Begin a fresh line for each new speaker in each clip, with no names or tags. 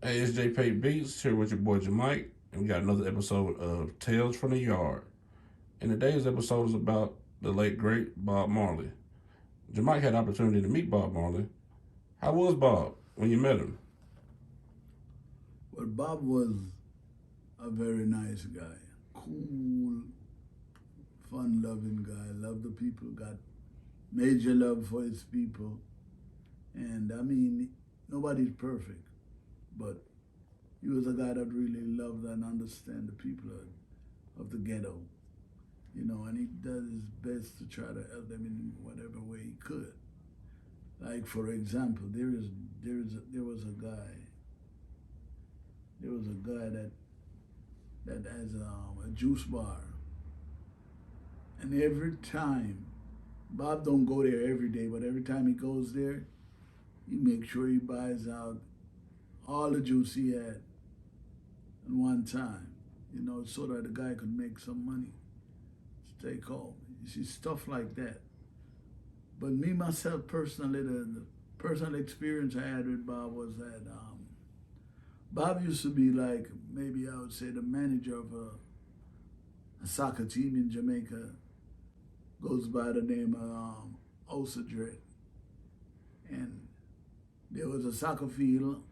Hey, it's JP Beats here with your boy Jamike, and we got another episode of Tales from the Yard. And today's episode is about the late great Bob Marley. Jamike had the opportunity to meet Bob Marley. How was Bob when you met him?
Well, Bob was a very nice guy, cool, fun-loving guy. Loved the people, got major love for his people, and I mean, nobody's perfect, but he was a guy that really loved and understand the people of the ghetto, and he does his best to try to help them in whatever way he could. Like for example, there was a guy that has a juice bar, and every time Bob don't go there every day, but every time he goes there, he makes sure he buys out all the juice he had at one time, so that the guy could make some money to take home. You see stuff like that. But me myself personally, the personal experience I had with Bob was that Bob used to be like, maybe I would say, the manager of a soccer team in Jamaica. Goes by the name of Osadred. And there was a soccer field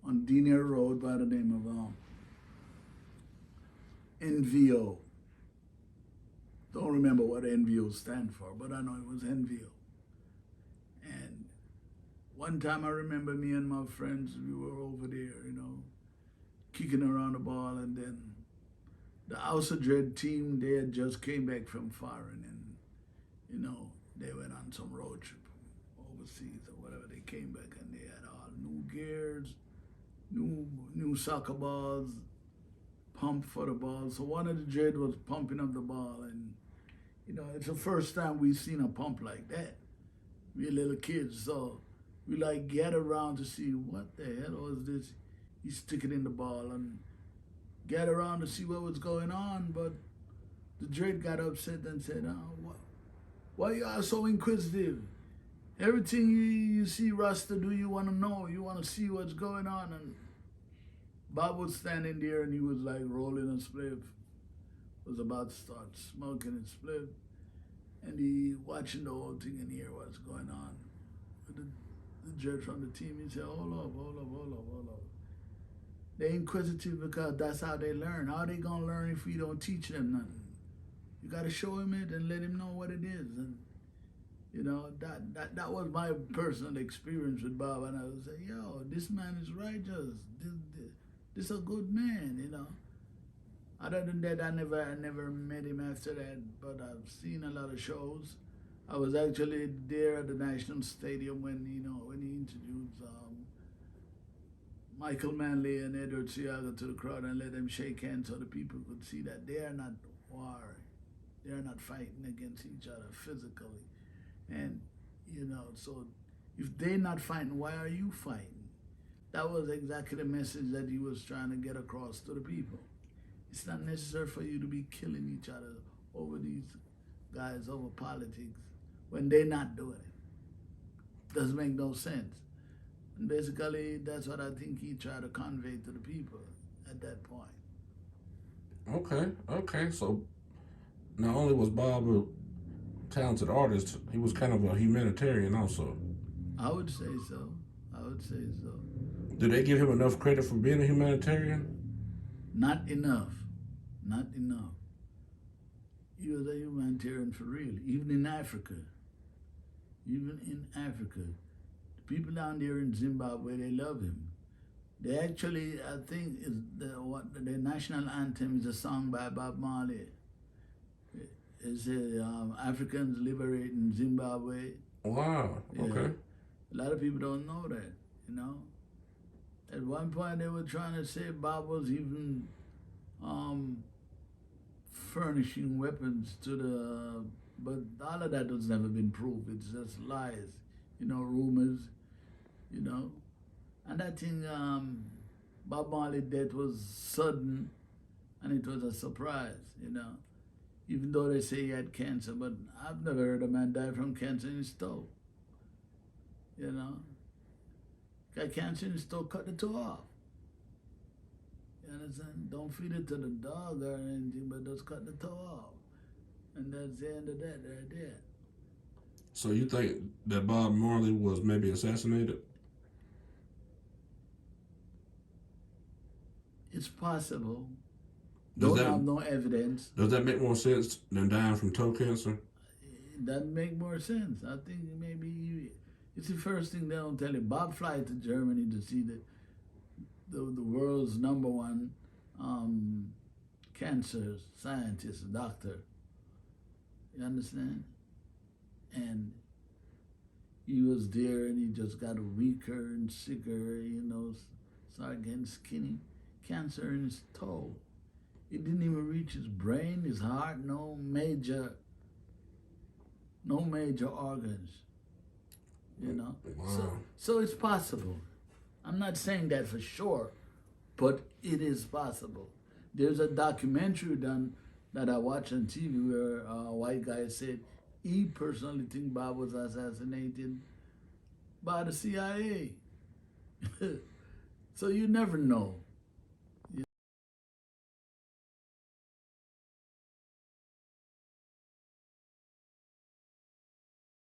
on Denier Road by the name of NVO. Don't remember what NVO stand for, but I know it was NVO. And one time I remember me and my friends, we were over there, kicking around the ball, and then the House of Dread team, they had just came back from foreign, and they went on some road trip overseas or whatever. They came back and they had all new gears, new soccer balls, pump for the ball. So one of the Dread was pumping up the ball, and it's the first time we seen a pump like that. We little kids, so we like get around to see what the hell was this. He's sticking in the ball and get around to see what was going on, but the Dread got upset and said, "Oh, why you are so inquisitive? Everything you see Rasta do, you want to know. You want to see what's going on." And Bob was standing there and he was like rolling a spliff. Was about to start smoking his spliff. And he watching the whole thing and hear what's going on. But the judge from the team, he said, hold up. They're inquisitive because that's how they learn. How they gonna learn if we don't teach them nothing? You gotta show him it and let him know what it is. And that was my personal experience with Bob. And I was like, yo, this man is righteous. This a good man. Other than that, I never met him after that. But I've seen a lot of shows. I was actually there at the National Stadium when he introduced Michael Manley and Edward Seaga to the crowd and let them shake hands so the people could see that they are not warring. They're not fighting against each other physically. And, so if they're not fighting, why are you fighting? That was exactly the message that he was trying to get across to the people. It's not necessary for you to be killing each other over these guys, over politics, when they're not doing it. Doesn't make no sense. And basically, that's what I think he tried to convey to the people at that point.
Okay. So not only was Bob a talented artist, he was kind of a humanitarian also.
I would say so. I would say so.
Do they give him enough credit for being a humanitarian?
Not enough. Not enough. He was a humanitarian for real. Even in Africa. The people down there in Zimbabwe, they love him. They actually, I think, the national anthem is a song by Bob Marley. It's Africans liberating Zimbabwe.
Wow.
Yeah.
Okay.
A lot of people don't know that. At one point, they were trying to say Bob was even furnishing weapons to but all of that has never been proved. It's just lies, rumors, And I think Bob Marley's death was sudden and it was a surprise. Even though they say he had cancer, but I've never heard a man die from cancer in his toe. Got cancer in his toe, cut the toe off. You understand? Don't feed it to the dog or anything, but just cut the toe off. And that's the end of that right there.
So you think that Bob Marley was maybe assassinated?
It's possible.
Does
Don't
that
have no evidence.
does that make more sense than dying from toe cancer?
It doesn't make more sense. I think maybe it's the first thing they don't tell you. Bob fly to Germany to see the world's number one cancer scientist, doctor. You understand? And he was there and he just got weaker and sicker, started getting skinny. Cancer in his toe. It didn't even reach his brain, his heart, no major organs.
Wow.
So it's possible. I'm not saying that for sure, but it is possible. There's a documentary done that I watched on TV where a white guy said he personally think Bob was assassinated by the CIA. So you never know.